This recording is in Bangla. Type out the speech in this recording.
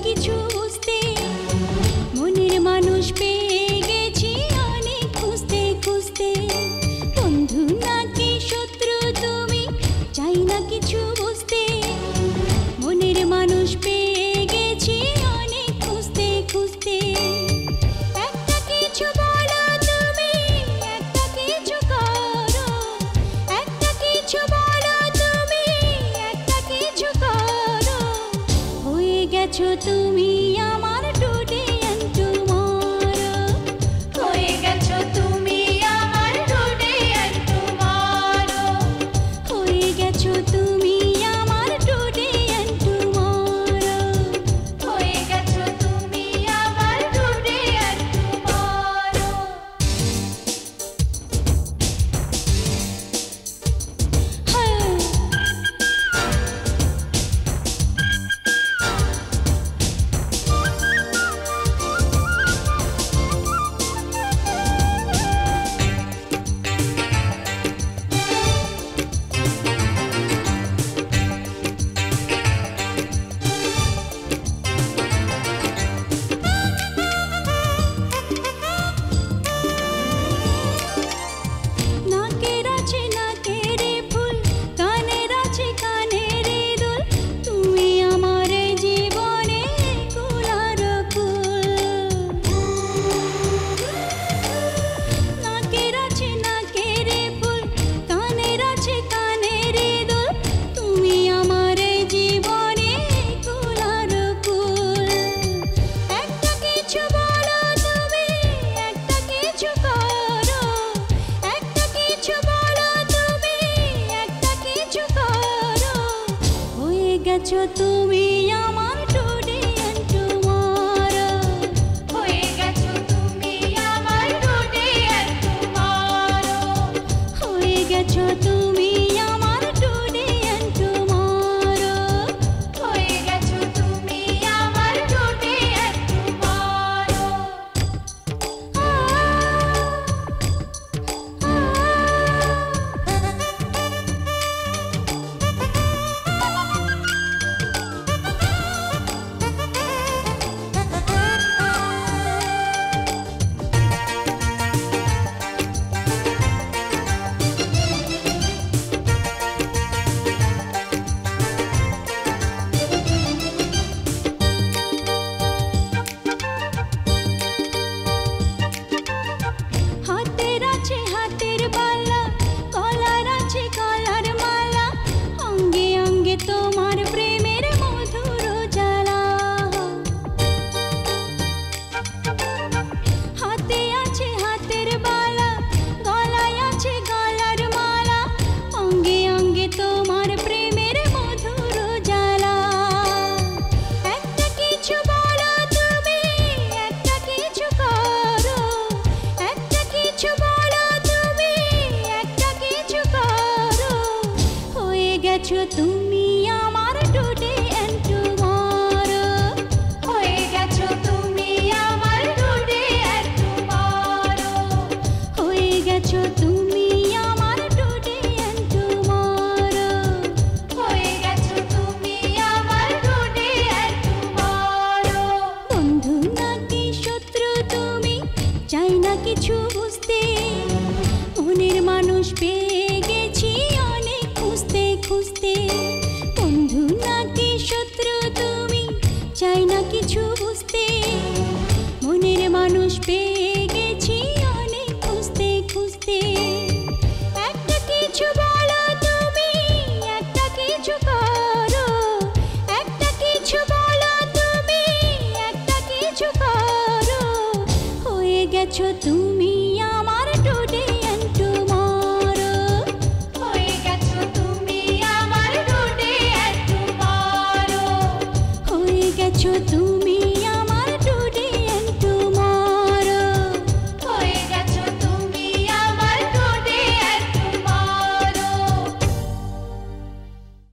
কিছু বুঝতে, মনের মানুষ পেয়ে গেছি অনেক খুঁজতে খুঁজতে। বন্ধু নাকি শত্রু তুমি, চাই না কিছু বুঝতে, মনের মানুষ পেয়ে গেছি অনেক খুঁজতে খুঁজতে। একটা কিছু বলো তুমি, একটা কিছু করো, একটা কিছু বলো তুমি, একটা কিছু করো। হয়ে গেছো তুমি আমার টুডে এন্ড টুমরো, হয়ে গেছো তুমি আমার টুডে এন্ড টুমরো, হয়ে গেছো তুমি আমার টুডে এন্ড টুমরো, হয়ে গেছো তুমি আমার টুডে এন্ড টুমরো। নাকের আছে নাকের ফুল, কানের আছে কানের দুল, তুমি আমার জীবনে কুলার কুল। নাকের আছে নাকের ফুল, কানের আছে কানের দুল, তুমি আমার জীবনে কুলার কুল। একটা কিছু বলো তুমি, একটা কিছু করো, একটা কিছু বলো তুমি, একটা কিছু করো। হয়ে গেছো তুমি আমার টুডে এন্ড টুমরো, হয়ে গেছো তুমি আমার টুডে এন্ড টুমরো, হয়ে গেছো তুমি আমার টুডে এন্ড টুমরো, হয়ে গেছো তুমি আমার টুডে এন্ড টুমরো। হাতের আছে হাতের বালা, গলার আছে গলার মালা, অঙ্গে অঙ্গে তোমার প্রেমের মধুর জ্বালা। হাতে আছে হাতের বালা, গলায় আছে গলার মালা, অঙ্গে অঙ্গে তোমার প্রেমের মধুর জ্বালা। একটা কিছু বলো তুমি, একটা কিছু করো, একটা কিছু বলো তুমি, একটা কিছু করো। হয়ে গেছো তুমি আমার টুডে এন্ড টুমরো, হয়ে গেছো তুমি আমার টুডে এন্ড টুমরো, হয়ে গেছো তুমি আমার টুডে এন্ড টুমরো, হয়ে গেছো তুমি আমার টুডে এন্ড টুমরো। বন্ধু নাকি শত্রু তুমি, চাই না কিছু বুঝতে, মনের মানুষ পেয়ে গেছি অনেক খুঁজতে খুঁজতে। বন্ধু নাকি শত্রু তুমি, চাই না কিছু বুঝতে, মনের মানুষ পেয়ে গেছি অনেক খুঁজতে খুঁজতে। একটা কিছু বলো তুমি, একটা কিছু করো, একটা কিছু বলো তুমি, একটা কিছু করো। হয়ে গেছো তুমি